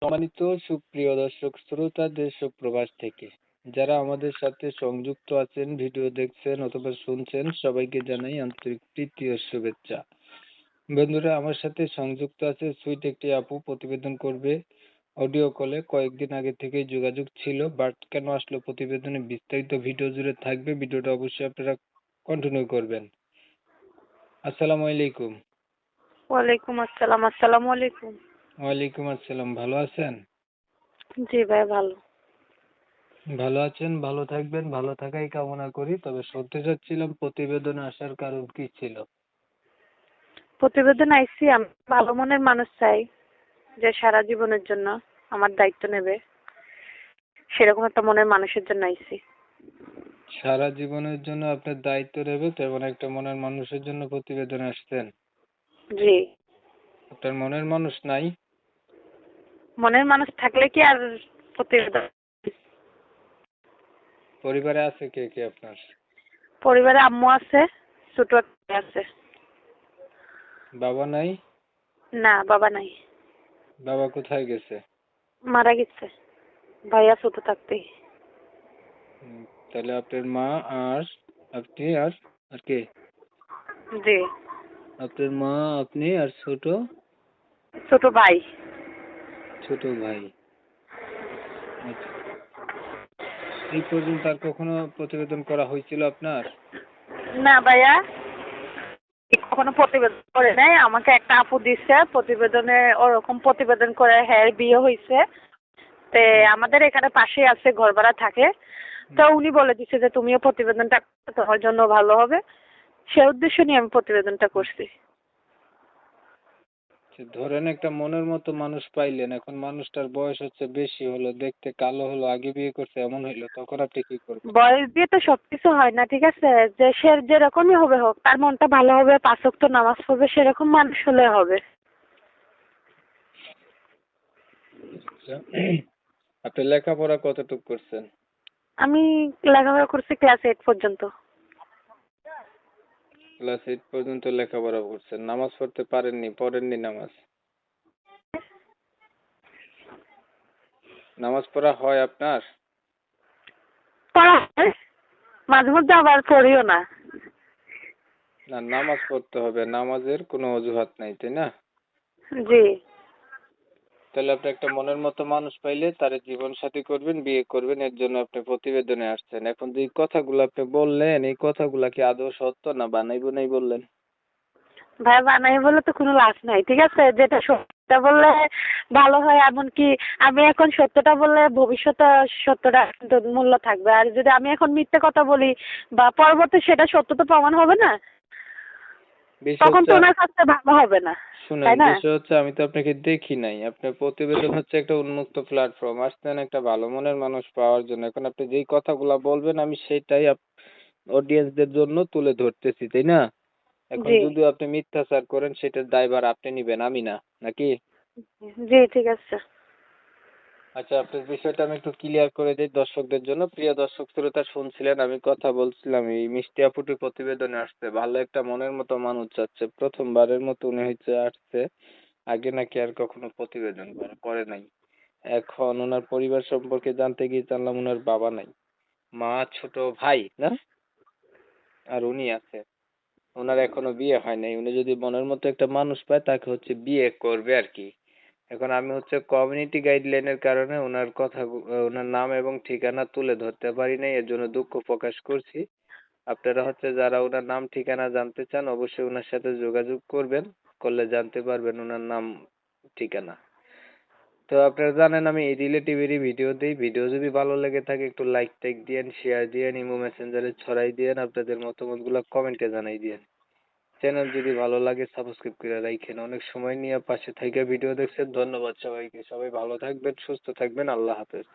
সম্মানিত সুপ্রিয় দর্শক শ্রোতা দেশ ও প্রবাস থেকে যারা আমাদের সাথে সংযুক্ত আছেন, ভিডিও দেখছেন অথবা শুনছেন, সবাইকে জানাই আন্তরিক প্রীতি ও শুভেচ্ছা। বন্ধুরা, আমার সাথে সংযুক্ত আছে সুইট একটি আপু, প্রতিবেদন করবে অডিও কলে। কয়েকদিন আগে থেকেই যোগাযোগ ছিল, বাট কেন আসলো প্রতিবেদনে বিস্তারিত ভিডিও জুড়ে থাকবে। ভিডিওটা অবশ্যই আপনারা কন্টিনিউ করবেন। আসসালামু আলাইকুম। ওয়ালাইকুম আসসালাম। আসসালামু আলাইকুম। ওয়ালাইকুম আসসালাম। ভালো আছেন? জি ভাই, ভালো। ভালো আছেন, ভালো থাকবেন, ভালো থাকাই কামনা করি। তবে শুনতে চাচ্ছিলাম প্রতিবেদনে আসার কারণ কি ছিল? প্রতিবেদন আইসি, আমি ভালো মনের মানুষ চাই যে সারা জীবনের জন্য আমার দায়িত্ব নেবে, সেরকম একটা মনের মানুষের জন্য আইসি। সারা জীবনের জন্য আপনার দায়িত্ব নেবে তেমন একটা মনের মানুষের জন্য প্রতিবেদনে আসছেন? জি। আপনার মনের মানুষ নাই? মনের মানুষ থাকলে কি আর প্রতিবেদন? পরিবারে আছে কে কে আপনার? পরিবারে আম্মু আছে, ছোট একটা আছে। বাবা নাই? না, বাবা নাই। বাবা কোথায় গেছে? মারা গেছে ভাইয়া ছোট থাকতেই। উম, তাহলে আপনার মা আর আপনি আর আর কে? জি। আপনার মা, আপনি আর ছোট ছোট ভাই। ছোট ভাই। আচ্ছা, এই পর্যন্ত আর কখনো প্রতিবেদন করা হয়েছিল আপনার? না ভাইয়া, কখনো প্রতিবেদন করে নাই। আমাকে একটা আপু দিচ্ছে প্রতিবেদনে, ওরকম প্রতিবেদন করে হ্যাঁ বিয়ে হয়েছে। তে আমাদের এখানে পাশেই আছে, ঘর ভাড়া থাকে। তো উনি বলে দিচ্ছে যে তুমিও প্রতিবেদনটা করো, তোমার জন্য ভালো হবে। সে উদ্দেশ্য নিয়ে আমি প্রতিবেদনটা করছি। ধরেন একটা মনের মতো মানুষ পাইলেন, এখন মানুষটার বয়স হচ্ছে বেশি হলো, দেখতে কালো হলো, আগে বিয়ে করছে এমন হইলো, তখন আপনি কি করবেন? বয়স দিয়ে তো সবকিছু হয় না, ঠিক আছে? যে সে যেরকমই হবে হোক, তার মনটা ভালো হবে, 5 ওয়াক্ত নামাজ পড়বে, সেরকম মানুষ হলে হবে। আচ্ছা, আপনি লেখাপড়া কতটুকু করছেন? আমি লেখাপড়া করছি ক্লাস 8 পর্যন্ত। ক্লাস 8 পর্যন্ত লেখাপড়া করছেন, নামাজ পড়তে পারেননি, পড়েননি নামাজ? নামাজ পড়া হয় আপনার? পড়া হয়, মাঝে মধ্যে আবার পড়িও না। না, নামাজ পড়তে হবে, নামাজের কোনো অজুহাত নাই, তাই না? জি। তাহলে আপনি একটা মনের মতো মানুষ পাইলে তারে জীবন সাথী করবেন, বিয়ে করবেন, এর জন্য আপনি প্রতিবেদনে আসছেন। এখন যে কথাগুলো আপনি বললেন, এই কথাগুলা কি আদৌ সত্য না বানাই বুনাই বললেন? ভাই, বানাই বলে তো কোনো লাভ নাই, ঠিক আছে? যেটা সত্যটা বললে ভালো হয়, এমনকি আমি এখন সত্যটা বললে ভবিষ্যতে সত্যটা কিন্তু মূল্য থাকবে। আর যদি আমি এখন মিথ্যে কথা বলি বা পরবর্তী সেটা সত্য তো প্রমাণ হবে না, বিষয় তখন হচ্ছে, তো ওনার কাছে ভালো হবে না, শুনেন, তাই না? বিষয় হচ্ছে আমি তো আপনাকে দেখি নাই। আপনার প্রতিবেদন হচ্ছে একটা উন্মুক্ত প্ল্যাটফর্ম, আসছেন একটা ভালো মনের মানুষ পাওয়ার জন্য। এখন আপনি যেই কথাগুলা বলবেন আমি সেটাই অডিয়েন্সদের জন্য তুলে ধরতেছি, তাই না? এখন জি। যদি আপনি মিথ্যাচার করেন সেটার দায়ভার আপনি নিবেন, আমি না, নাকি? জি, ঠিক আছে। আচ্ছা, আপনার বিষয়টা আমি একটু ক্লিয়ার করে দিই দর্শকদের জন্য। প্রিয় দর্শক শ্রোতা, শুনছিলেন আমি কথা বলছিলাম, এই মিষ্টি আপুটি প্রতিবেদনে আসছে, ভালো একটা মনের মতো মানুষ চাচ্ছে, প্রথমবারের মতো উনি হচ্ছে আসছে। আগে নাকি আর কখনো প্রতিবেদন করে নাই। এখন ওনার পরিবার সম্পর্কে জানতে গিয়ে জানলাম ওনার বাবা নাই, মা, ছোট ভাই না, আর উনি আছে। ওনার এখনো বিয়ে হয় নাই। উনি যদি মনের মতো একটা মানুষ পায় তাকে হচ্ছে বিয়ে করবে আর কি। এখন আমি হচ্ছে কমিউনিটি গাইডলাইনের কারণে ওনার কথা, ওনার নাম এবং ঠিকানা তুলে ধরতে পারি নাই, এর জন্য দুঃখ প্রকাশ করছি। আপনারা হচ্ছে যারা ওনার নাম ঠিকানা জানতে চান অবশ্যই ওনার সাথে যোগাযোগ করবেন, করলে জানতে পারবেন ওনার নাম ঠিকানা। তো আপনারা জানেন আমি এই রিলেটিভেরই ভিডিও দিই। ভিডিও যদি ভালো লেগে থাকে একটু লাইক টাইক দিয়েন, শেয়ার দিয়েন, ইমো মেসেঞ্জারে ছড়াই দিয়েন, আপনাদের মতামত গুলা কমেন্টে জানাই দিয়েন। চ্যানেল যদি ভালো লাগে সাবস্ক্রাইব করে রাখেন। অনেক সময় নিয়ে পাশে থেকে ভিডিও দেখছেন, ধন্যবাদ সবাইকে। সবাই ভালো থাকবেন, সুস্থ থাকবেন, আল্লাহ হাফেজ।